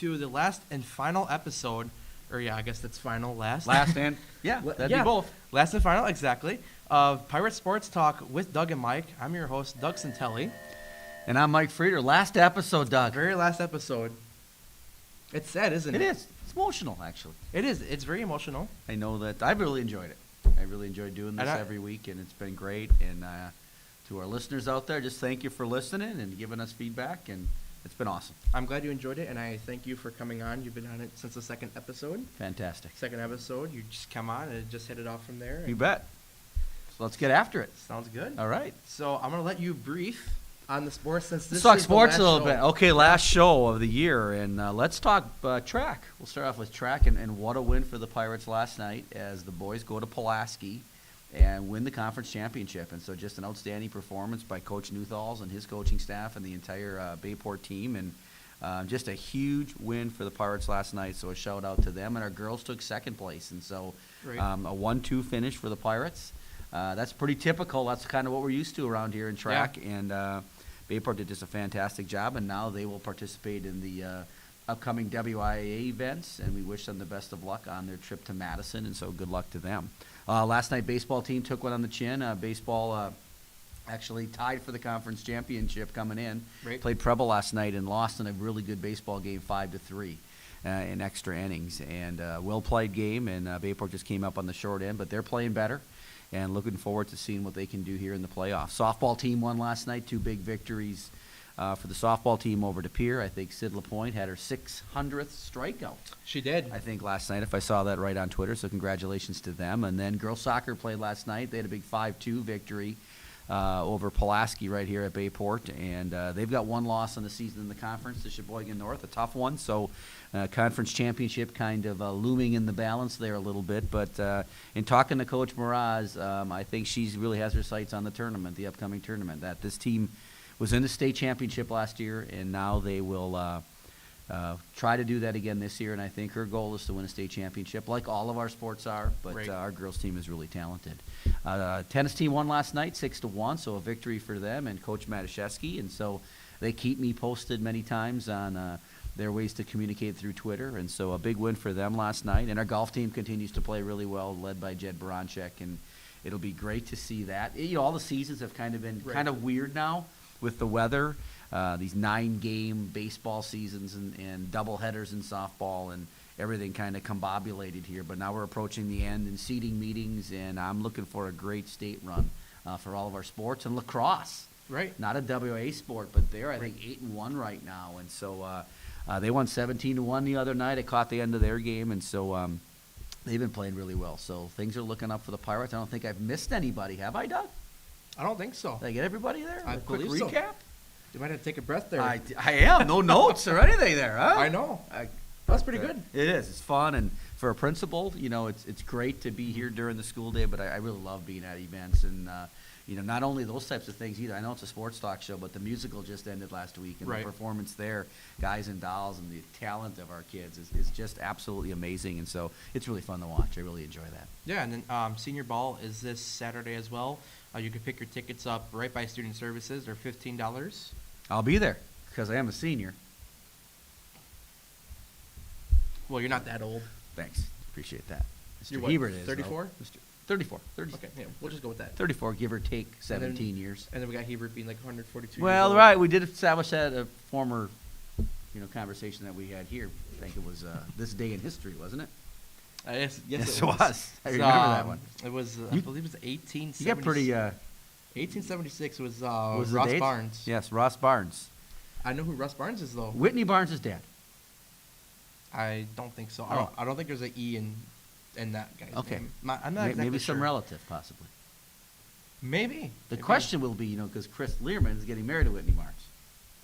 to the last and final episode, or I guess that's final, last. Last and, that'd be both. Last and final, exactly, of Pirate Sports Talk with Doug and Mike. I'm your host, Doug Santelli. And I'm Mike Freider. Last episode, Doug. Very last episode. It's sad, isn't it? It is. It's emotional, actually. It is. It's very emotional. I know that I've really enjoyed it. I really enjoy doing this every week, and it's been great. And to our listeners out there, just thank you for listening and giving us feedback, and it's been awesome. I'm glad you enjoyed it, and I thank you for coming on. You've been on it since the second episode. Fantastic. Second episode, you just come on and just hit it off from there. You bet. So let's get after it. Sounds good. All right. So I'm going to let you brief on the sports since this Let's talk is sports the a last little show. bit. Okay, last show of the year, and let's talk track. We'll start off with track, and what a win for the Pirates last night as the boys go to Pulaski and win the conference championship. And so just an outstanding performance by Coach Newthals and his coaching staff and the entire Bayport team, and just a huge win for the Pirates last night. So a shout out to them, and our girls took second place, and so a 1-2 finish for the Pirates. That's pretty typical. That's kind of what we're used to around here in track, and Bayport did just a fantastic job, and now they will participate in the upcoming WIAA events, and we wish them the best of luck on their trip to Madison, and so good luck to them. Last night, baseball team took one on the chin. Baseball actually tied for the conference championship coming in. Right. Played Preble last night and lost in a really good baseball game, 5-3 in extra innings, and well-played game, and Bayport just came up on the short end, but they're playing better. And looking forward to seeing what they can do here in the playoffs. Softball team won last night, 2 big victories for the softball team over De Pere. I think Sid LaPointe had her 600th strikeout. She did. I think last night, if I saw that right on Twitter, so congratulations to them. And then girls soccer played last night. They had a big 5-2 victory over Pulaski right here at Bayport. And they've got one loss on the season in the conference to Sheboygan North, a tough one. So conference championship kind of looming in the balance there a little bit. But in talking to Coach Mraz, I think she really has her sights on the tournament, the upcoming tournament. That this team was in the state championship last year, and now they will try to do that again this year. And I think her goal is to win a state championship, like all of our sports are. But our girls team is really talented. Tennis team won last night, 6-1, so a victory for them and Coach Matuszewski. And so they keep me posted many times on their ways to communicate through Twitter, and so a big win for them last night. And our golf team continues to play really well, led by Jed Baranchek, and it'll be great to see that. You know, all the seasons have kind of been kind of weird now with the weather, these 9-game baseball seasons and double headers in softball, and everything kind of combobulated here. But now we're approaching the end and seeding meetings, and I'm looking for a great state run for all of our sports. And lacrosse, not a WA sport, but they're, I think, 8-1 right now, and so they won 17-1 the other night. I caught the end of their game, and so they've been playing really well. So things are looking up for the Pirates. I don't think I've missed anybody, have I, Doug? I don't think so. Did I get everybody there? I Quick believe so. recap? You might have to take a breath there. I am. No notes or anything there, huh? I know. That's pretty good. It is. It's fun, and for a principal, you know, it's great to be here during the school day, but I really love being at events, and you know, not only those types of things either. I know it's a sports talk show, but the musical just ended last week, and the performance there, Guys and Dolls, and the talent of our kids is just absolutely amazing, and so it's really fun to watch. I really enjoy that. Yeah, and then Senior Ball is this Saturday as well. You can pick your tickets up right by Student Services. They're $15. I'll be there because I am a senior. Well, you're not that old. Thanks. Appreciate that. Mr. You're what, Hebert is. 34? 34. Okay, yeah, we'll just go with that. 34, give or take 17 years. And then we got Hebert being like 142 Well, years old. right. We did establish that at a former, conversation that we had here. I think it was this day in history, wasn't it? Yes, it was. I remember that one. It was, I believe it was 1876. You got pretty... 1876 was was Ross the date? Barnes. Yes, Ross Barnes. I know who Russ Barnes is, though. Whitney Barnes' dad. I don't think so. Oh. I don't think there's an E in that guy's name. I'm not exactly Maybe sure. some relative, possibly. Maybe. The question will be, because Chris Learman is getting married to Whitney Barnes.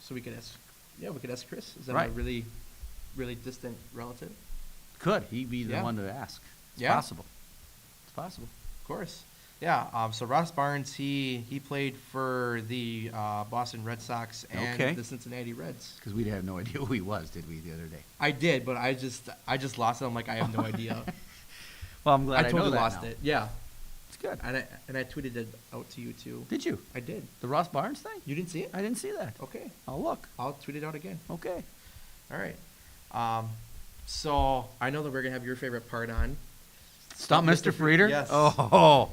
So we could ask. Yeah, we could ask Chris. Is that Right. a really, really distant relative? Could he be the one to ask? It's possible. It's possible. Of course. Yeah. So Ross Barnes, he played for the Boston Red Sox and the Cincinnati Reds. Because we had no idea who he was, did we, the other day? I did, but I just lost it. I'm like, I have no idea. Well, I'm glad I totally know that lost now. it. Yeah. It's good. And I tweeted it out to you too. Did you? I did. The Ross Barnes thing? You didn't see it? I didn't see that. Okay. I'll look. I'll tweet it out again. Okay. All right. So I know that we're gonna have your favorite part on. Stop, Mr. Freider? Yes. Oh.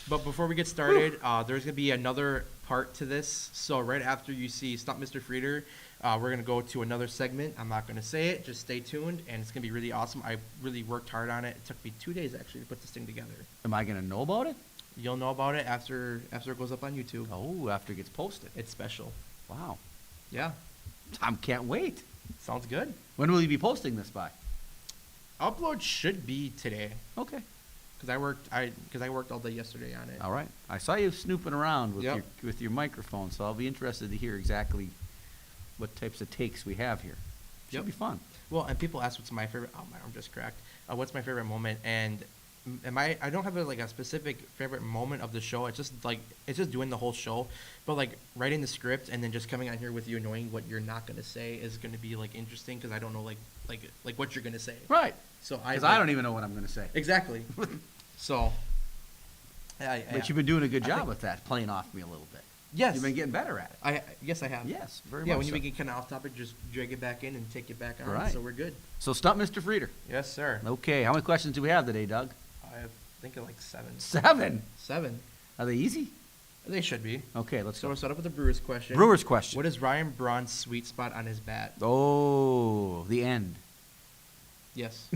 But before we get started, there's gonna be another part to this. So right after you see Stop Mr. Freider, we're gonna go to another segment. I'm not gonna say it. Just stay tuned, and it's gonna be really awesome. I really worked hard on it. It took me 2 days actually to put this thing together. Am I going to know about it? You'll know about it after it goes up on YouTube. Oh, after it gets posted. It's special. Wow. Yeah. I can't wait. Sounds good. When will you be posting this by? Upload should be today. Okay. Because I worked all day yesterday on it. All right. I saw you snooping around with Yep. your microphone, so I'll be interested to hear exactly what types of takes we have here. Should Yep. be fun. Well, and people ask what's my favorite. Oh, my arm just cracked. What's my favorite moment? And I don't have a specific favorite moment of the show. It's just doing the whole show. But like writing the script and then just coming on here with you, knowing what you're not gonna say is gonna be like interesting because I don't know like what you're gonna say. Right. So Because I don't even know what I'm going to say. exactly. So. But you've been doing a good job with that, playing off me a little bit. Yes. You've been getting better at it. Yes, I have. Yes, very Yeah, much when you so. make it kind of off topic, just drag it back in and take it back on. Right. So we're good. So stop, Mr. Freider. Yes, sir. Okay, how many questions do we have today, Doug? I think of like 7. 7. 7. Are they easy? They should be. Okay, let's So go. we'll start off with the Brewers question. Brewers question. What is Ryan Braun's sweet spot on his bat? Oh, the end. Yes.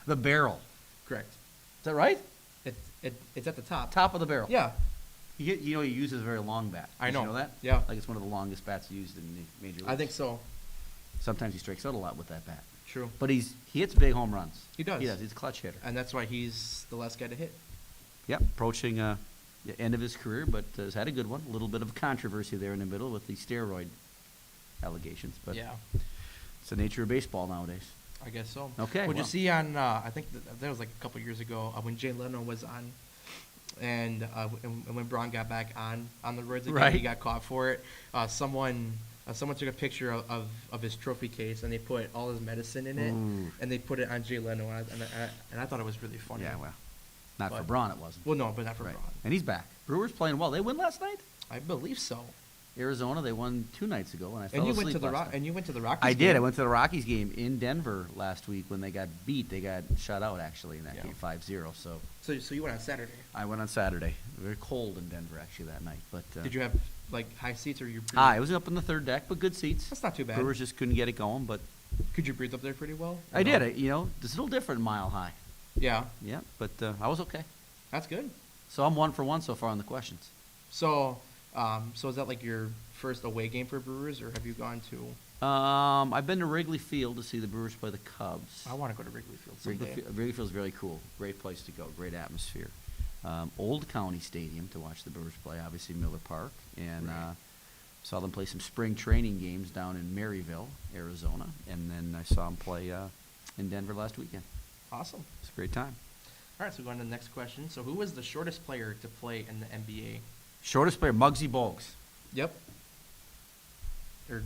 The barrel. Correct. Is that right? It's at the top. Top of the barrel. Yeah. He uses a very long bat. I Did know. you know that? Yeah. Like it's one of the longest bats used in the major leagues. I think so. Sometimes he strikes out a lot with that bat. True. But he hits big home runs. He does. He does. He's a clutch hitter. And that's why he's the last guy to hit. Yep, approaching the end of his career, but has had a good one. A little bit of controversy there in the middle with the steroid allegations. But Yeah. it's the nature of baseball nowadays. I guess so. Okay, Would you well. see on? I think that was like a couple years ago when Jay Leno was on, and when Braun got back on the roads again, Right. he got caught for it. Someone took a picture of his trophy case and they put all his medicine in it, Ooh. and they put it on Jay Leno, and I thought it was really funny. Yeah, well, not for But- Braun, it wasn't. Well, no, but not for Right. Braun. And he's back. Brewers playing well. They win last night? I believe so. Arizona, they won 2 nights ago, and I fell And you asleep went to the last night. and you went to the Rockies. I did. game. I went to the Rockies game in Denver last week when they got beat. They got shut out, actually, in that Yeah. game, 5-0. So So you went on Saturday. I went on Saturday. Very cold in Denver, actually, that night. But Did you have like high seats or you? High. I was up in the third deck, but good seats. That's not too bad. Brewers just couldn't get it going, but Could you breathe up there pretty well? I did it. It's a little different mile high. Yeah, Yeah, but I was okay. that's good. So I'm 1 for 1 so far on the questions. So, so is that like your first away game for Brewers, or have you gone to? I've been to Wrigley Field to see the Brewers play the Cubs. I want to go to Wrigley Field someday. Wrigley Field's very cool. Great place to go. Great atmosphere. Old County Stadium to watch the Brewers play. Obviously Miller Park, and Right. saw them play some spring training games down in Maryville, Arizona, and then I saw them play in Denver last weekend. Awesome. It's a great time. All right, so going to the next question. So, who was the shortest player to play in the NBA? Shortest player, Muggsy Bogues. Yep. Or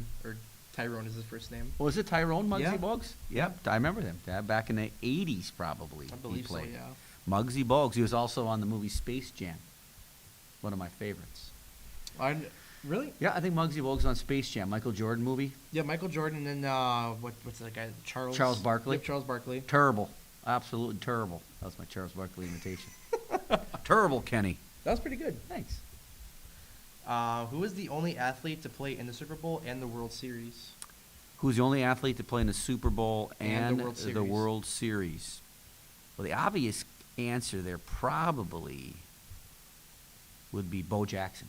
Tyrone is his first name. Was it Tyrone Muggsy Yeah. Bogues? Yep, I remember him. Back in the 80s, probably. I believe he so. played. Yeah. Muggsy Bogues. He was also on the movie Space Jam. One of my favorites. Really? Yeah, I think Muggsy Bogues on Space Jam, Michael Jordan movie. Yeah, Michael Jordan and what's that guy? Charles Barkley. Yep, Charles Barkley. Terrible. Absolutely terrible. That was my Charles Barkley imitation. Terrible, Kenny. That was pretty good. Thanks. Who was the only athlete to play in the Super Bowl and the World Series? Who's the only athlete to play in the Super Bowl and the World Series. the World Series? Well, the obvious answer there probably would be Bo Jackson.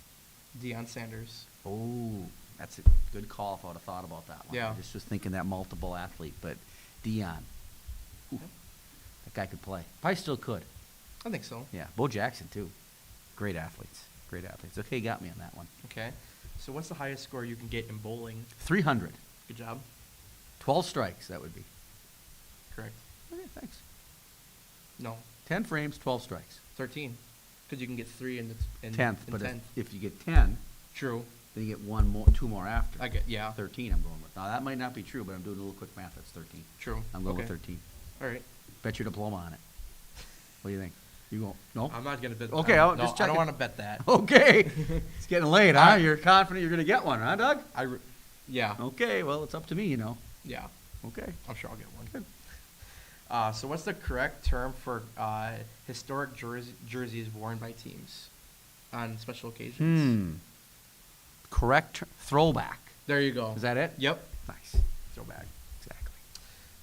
Deion Sanders. Oh, that's a good call if I would have thought about that one. Yeah. I just was thinking that multiple athlete, but Deion. Ooh, that guy could play. Probably still could. I think so. Yeah, Bo Jackson, too. Great athletes. Great athletes. Okay, you got me on that one. Okay. So what's the highest score you can get in bowling? 300. Good job. 12 strikes, that would be. Correct. Okay, thanks. No, 10 frames, 12 strikes. 13. Because you can get 3 in 10th, in but 10th. if you get 10, True. then you get 2 more after. I get, yeah. 13 I'm going with. Now, that might not be true, but I'm doing a little quick math. That's 13. True. I'm going with Okay. 13. All right. Bet your diploma on it. What do you think? You won't? No? I'm not going to bet Okay, no, I'll just I check don't it. want to bet that. Okay. It's getting late, huh? You're confident you're going to get one, huh, Doug? Yeah. Okay, well, it's up to me, Yeah. Okay. I'm sure I'll get one. Good. So what's the correct term for historic jerseys worn by teams on special occasions? Correct throwback. There you go. Is that it? Yep. Nice. Throwback. Exactly.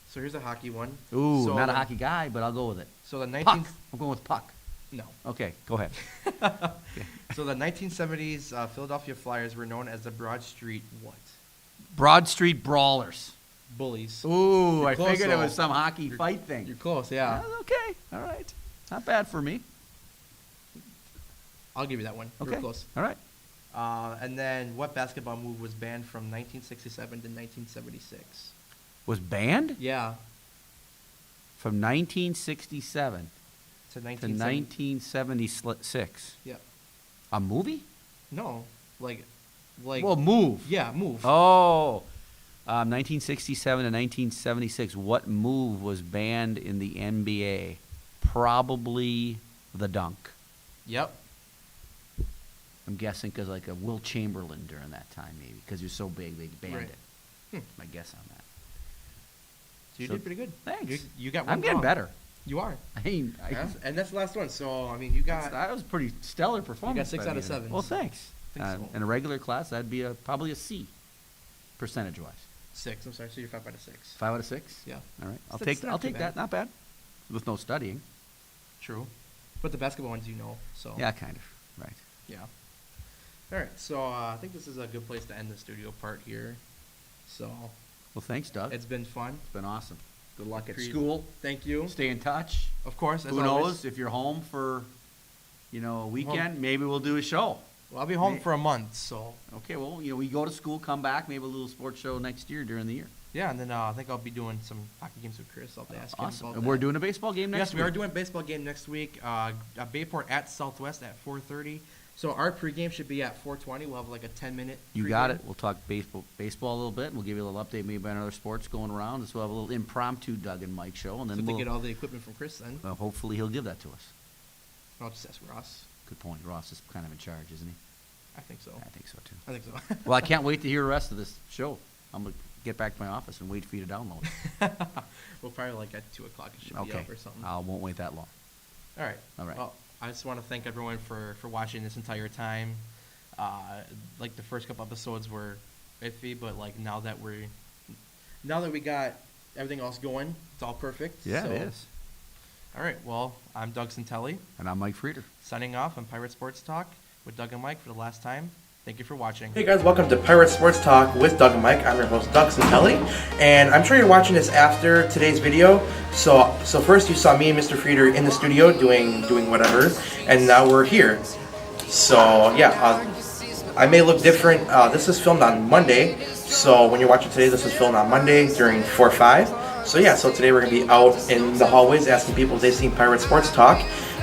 So here's a hockey one. Ooh, So not a the- hockey guy, but I'll go with it. So the Puck. 19 I'm going with puck. no. Okay, go ahead. So the 1970s Philadelphia Flyers were known as the Broad Street what? Broad Street Brawlers. Bullies. Ooh, You're I close, figured it though. was some hockey fight thing. You're close, yeah. That's okay. All right. Not bad for me. I'll give you that one. You Okay. were close. All right. And then what basketball move was banned from 1967 to 1976? Was banned Yeah, from 1967 to to 1976. 1976. Yeah. A movie? No, like, Well, move. yeah, move. Oh, 1967 to 1976. What move was banned in the NBA? Probably the dunk. Yep. I'm guessing because like a Will Chamberlain during that time, maybe because he was so big they banned Right. it. My guess on that. So you So, did pretty good. Thanks. You got one I'm getting wrong. better. You are. I mean, And that's the last one. So, I mean, you got that was a pretty stellar performance. 6 by out of me. 7. Well, thanks. Think so. In a regular class, that'd be probably a C, percentage-wise. 6. I'm sorry. So you're 5 out of 6. 5 out of 6. Yeah. All right. I'll That's take not too that. bad. Not bad. With no studying. True. But the basketball ones you know. So. Yeah, kind of. Right. Yeah. All right. So I think this is a good place to end the studio part here. So Well, thanks, Doug. it's been fun. It's been awesome. Good luck at Agreed. school. Thank you. Stay in touch. Of course. As Who always. knows? If you're home for, a weekend, maybe we'll do a show. Well, I'll be home May- for a month. So Okay, well, we go to school, come back, maybe a little sports show next year during the year. yeah, and then I think I'll be doing some hockey games with Chris. I'll have to ask him Awesome. about And that. we're doing a baseball game next Yes, week. we are doing a baseball game next week. Bayport at Southwest at 4:30. So our pregame should be at 4:20. We'll have like a 10-minute. You got it. We'll talk baseball a little bit, and we'll give you a little update maybe on other sports going around. So we'll have a little impromptu Doug and Mike show, and So then to get all the equipment from Chris, then hopefully he'll give that to us. I'll just ask Ross. Good point. Ross is kind of in charge, isn't he? I think so. I think so, too. I think so. Well, I can't wait to hear the rest of this show. I'm going to get back to my office and wait for you to download it. We'll probably like at 2:00 it should be Okay. up or something. I won't wait that long. All right. All right. Well, I just want to thank everyone for watching this entire time. Like the first couple episodes were iffy, but like now that we got everything else going, it's all perfect. Yeah, so- it is. All right. Well, I'm Doug Santelli, And I'm Mike Freider. signing off on Pirate Sports Talk with Doug and Mike for the last time. Thank you for watching. Hey guys, welcome to Pirate Sports Talk with Doug and Mike. I'm your host, Doug Santelli, and I'm sure you're watching this after today's video. So first you saw me and Mr. Freider in the studio doing whatever, and now we're here. So yeah, I may look different. This is filmed on Monday, so when you're watching today, this is filmed on Monday during 4-5. So yeah, so today we're gonna be out in the hallways asking people if they've seen Pirate Sports Talk,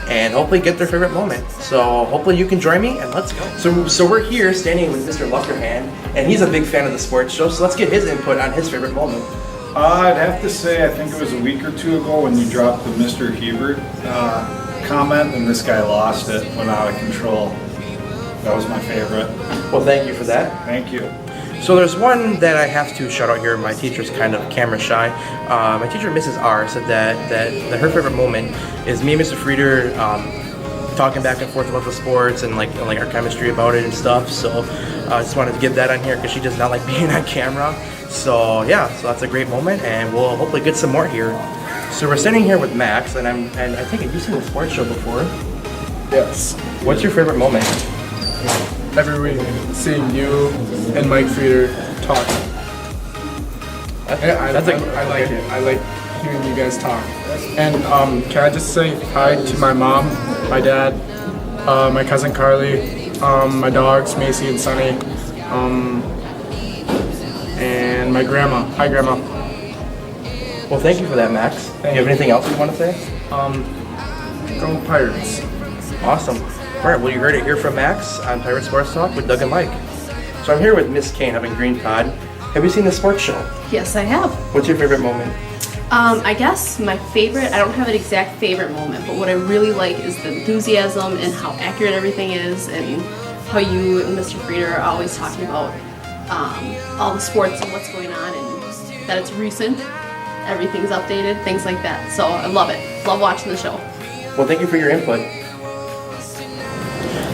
and hopefully get their favorite moment. So hopefully you can join me, and let's go. So we're here standing with Mr. Luckerhand, and he's a big fan of the sports show. So let's get his input on his favorite moment. I'd have to say, I think it was a week or two ago when you dropped the Mr. Hebert comment, and this guy lost it, went out of control. That was my favorite. Well, thank you for that. Thank you. So there's one that I have to shout out here. My teacher's kind of camera shy. My teacher, Mrs. R, said that her favorite moment is me and Mr. Freider talking back and forth about the sports and like our chemistry about it and stuff. So I just wanted to get that on here because she does not like being on camera. So yeah, so that's a great moment, and we'll hopefully get some more here. So we're sitting here with Max, and I think you've seen the sports show before. Yes. What's your favorite moment? Every week, seeing you and Mike Freider talk. I like it. I like hearing you guys talk. And can I just say hi to my mom, my dad, my cousin Carly, my dogs Macy and Sunny, and my grandma. Hi, Grandma. Well, thank you for that, Max. Do you have anything else you want to say? Go Pirates. Awesome. All right, well, you heard it here from Max on Pirate Sports Talk with Doug and Mike. So I'm here with Miss Kane up in Green Pod. Have you seen the sports show? Yes, I have. What's your favorite moment? I guess my favorite, I don't have an exact favorite moment, but what I really like is the enthusiasm and how accurate everything is, and how you and Mr. Freider are always talking about all the sports and what's going on, and that it's recent, everything's updated, things like that. So I love it. Love watching the show. Well, thank you for your input.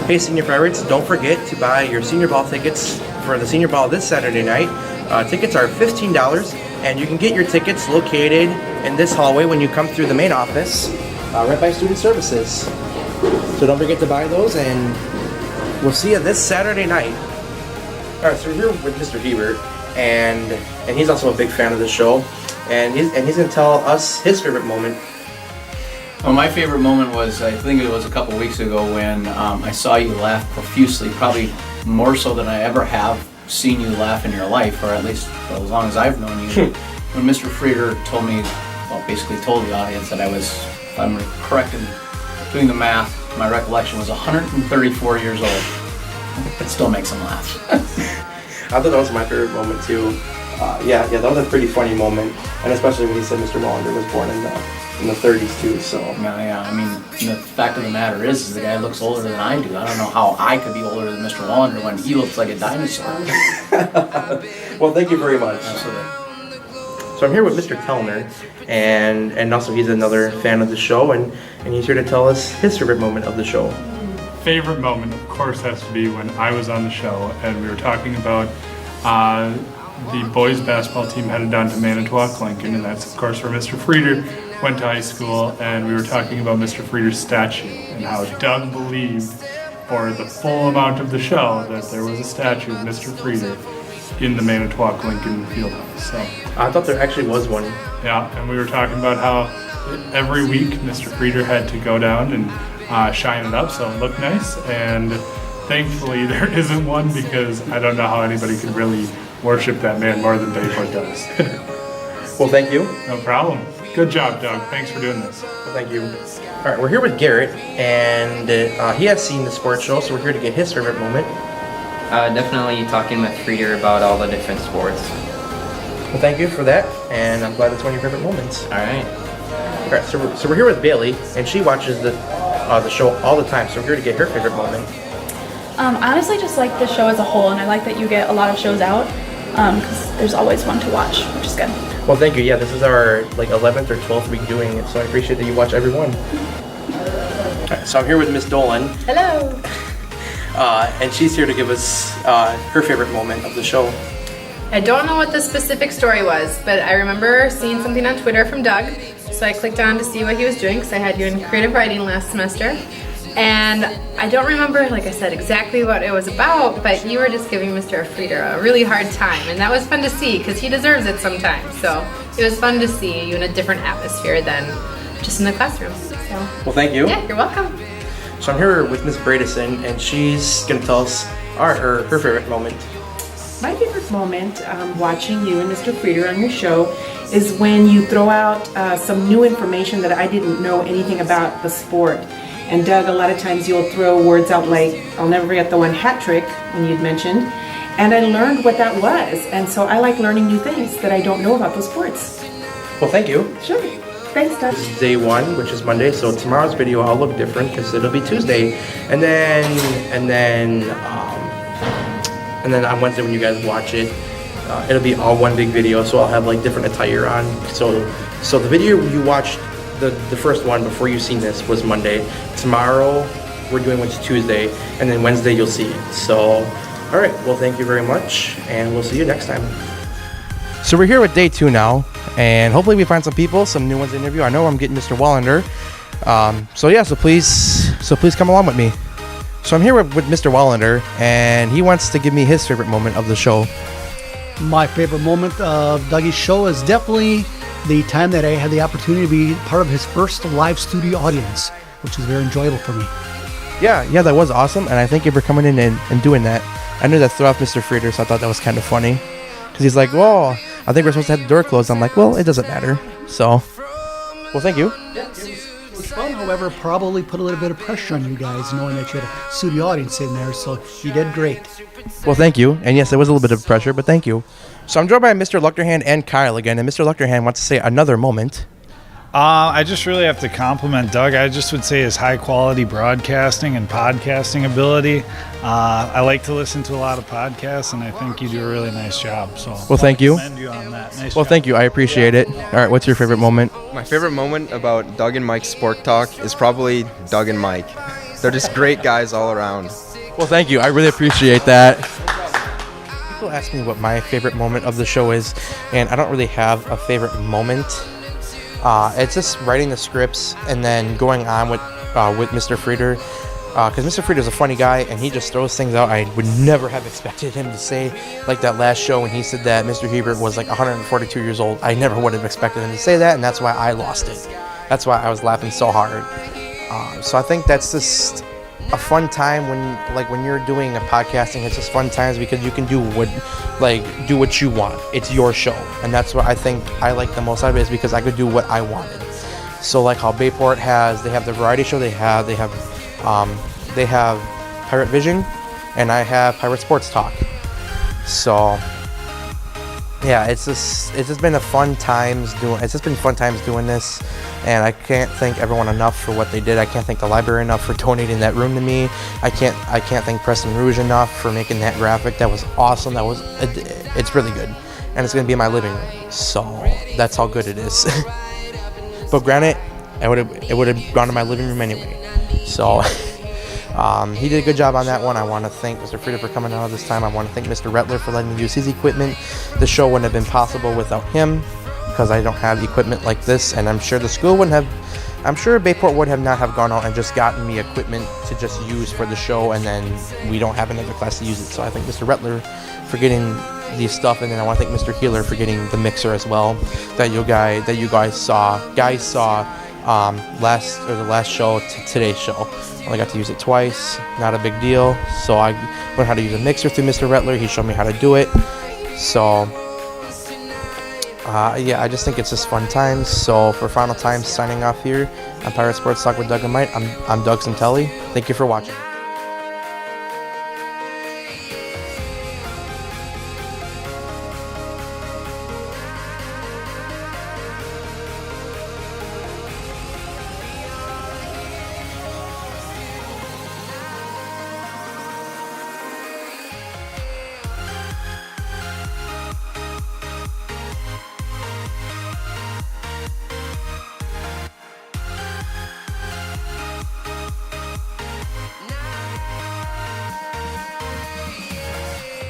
Hey, Senior Pirates, don't forget to buy your Senior Ball tickets for the Senior Ball this Saturday night. Tickets are $15, and you can get your tickets located in this hallway when you come through the main office, right by Student Services. So don't forget to buy those, and we'll see you this Saturday night. All right, so we're here with Mr. Hebert, and he's also a big fan of the show, and he's gonna tell us his favorite moment. Well, my favorite moment was, I think it was a couple weeks ago when I saw you laugh profusely, probably more so than I ever have seen you laugh in your life, or at least for as long as I've known you. When Mr. Freider told me, well, basically told the audience that I was, if I'm correct in doing the math, my recollection was 134 years old. It still makes him laugh. I thought that was my favorite moment too. Yeah, that was a pretty funny moment, and especially when he said Mr. Wallander was born in the 30s too. So Yeah, I mean, the fact of the matter is the guy looks older than I do. I don't know how I could be older than Mr. Wallander when he looks like a dinosaur. Well, thank you very much. Absolutely. So I'm here with Mr. Kellner, and also he's another fan of the show, and he's here to tell us his favorite moment of the show. Favorite moment, of course, has to be when I was on the show and we were talking about the boys basketball team headed down to Manitowoc, Lincoln, and that's of course where Mr. Freider went to high school, and we were talking about Mr. Freider's statue and how Doug believed for the full amount of the show that there was a statue of Mr. Freider in the Manitowoc Lincoln Fieldhouse. So I thought there actually was one. yeah, and we were talking about how every week Mr. Freider had to go down and shine it up so it looked nice, and thankfully there isn't one, because I don't know how anybody could really worship that man more than Bayport does. Well, thank you. No problem. Good job, Doug. Thanks for doing this. Well, thank you. All right, we're here with Garrett, and he has seen the sports show, so we're here to get his favorite moment. Definitely talking with Freider about all the different sports. Well, thank you for that, and I'm glad that's one of your favorite moments. All right. All right, so we're here with Bailey, and she watches the show all the time, so we're here to get her favorite moment. I honestly just like the show as a whole, and I like that you get a lot of shows out, because there's always one to watch, which is good. Well, thank you. Yeah, this is our 11th or 12th week doing it, so I appreciate that you watch every one. All right, so I'm here with Miss Dolan. Hello. And she's here to give us her favorite moment of the show. I don't know what the specific story was, but I remember seeing something on Twitter from Doug, so I clicked on to see what he was doing, because I had you in creative writing last semester. And I don't remember, like I said, exactly what it was about, but you were just giving Mr. Freider a really hard time, and that was fun to see, because he deserves it sometimes. So it was fun to see you in a different atmosphere than just in the classroom. So, Well, thank you. yeah, you're welcome. So I'm here with Miss Bradison, and she's going to tell us her favorite moment. My favorite moment watching you and Mr. Freider on your show is when you throw out some new information that I didn't know anything about the sport. And Doug, a lot of times you'll throw words out like, I'll never forget the one hat trick when you'd mentioned, and I learned what that was. And so I like learning new things that I don't know about the sports. Well, thank you. Sure. Thanks, Doug. This is day one, which is Monday, so tomorrow's video will look different because it'll be Tuesday. And then on Wednesday when you guys watch it, it'll be all one big video, so I'll have like different attire on. So the video you watched, the first one before you've seen this, was Monday. Tomorrow we're doing what's Tuesday, and then Wednesday you'll see it. So, all right, well, thank you very much, and we'll see you next time. So we're here with day two now, and hopefully we find some people, some new ones to interview. I know I'm getting Mr. Wallander. So please come along with me. So I'm here with Mr. Wallander, and he wants to give me his favorite moment of the show. My favorite moment of Dougie's show is definitely the time that I had the opportunity to be part of his first live studio audience, which was very enjoyable for me. Yeah, that was awesome, and I thank you for coming in and doing that. I knew that threw off Mr. Freider, so I thought that was kind of funny. Because he's like, whoa, I think we're supposed to have the door closed. I'm like, well, it doesn't matter. So, well, thank you. Yeah, it was fun, however, probably put a little bit of pressure on you guys, knowing that you had a studio audience in there, so you did great. Well, thank you. And yes, there was a little bit of pressure, but thank you. So I'm joined by Mr. Luchterhand and Kyle again, and Mr. Luchterhand wants to say another moment. I just really have to compliment Doug. I just would say his high quality broadcasting and podcasting ability. I like to listen to a lot of podcasts, and I think you do a really nice job. So, Well, thank you. Commend you on that. Nice Well, job. thank you. I appreciate it. All right, what's your favorite moment? My favorite moment about Doug and Mike's Sport Talk is probably Doug and Mike. They're just great guys all around. Well, thank you. I really appreciate that. People ask me what my favorite moment of the show is, and I don't really have a favorite moment. It's just writing the scripts and then going on with Mr. Freider, because Mr. Freider is a funny guy, and he just throws things out I would never have expected him to say. Like that last show when he said that Mr. Hebert was like 142 years old. I never would have expected him to say that, and that's why I lost it. That's why I was laughing so hard. So I think that's just a fun time when you're doing a podcasting. It's just fun times because you can do what you want. It's your show, and that's what I think I like the most out of it, is because I could do what I wanted. So like how Bayport they have the variety show, they have Pirate Vision, and I have Pirate Sports Talk. So yeah, it's just been fun times doing this, and I can't thank everyone enough for what they did. I can't thank the library enough for donating that room to me. I can't thank Preston Rouge enough for making that graphic. That was awesome. It's really good, and it's gonna be in my living room. So that's how good it is. But granted, it would have gone to my living room anyway. So. He did a good job on that one. I want to thank Mr. Freider for coming out this time. I want to thank Mr. Rettler for letting me use his equipment. The show wouldn't have been possible without him, because I don't have equipment like this, and I'm sure the school wouldn't have. I'm sure Bayport would have not have gone out and just gotten me equipment to just use for the show, and then we don't have another class to use it. So I thank Mr. Rettler for getting these stuff, and then I want to thank Mr. Healer for getting the mixer as well that you guys saw the last show to today's show. I only got to use it twice, not a big deal. So I learned how to use a mixer through Mr. Rettler. He showed me how to do it. So yeah, I just think it's just fun times. So for Final Times, signing off here on Pirate Sports Talk with Doug and Mike, I'm Doug Santelli. Thank you for watching.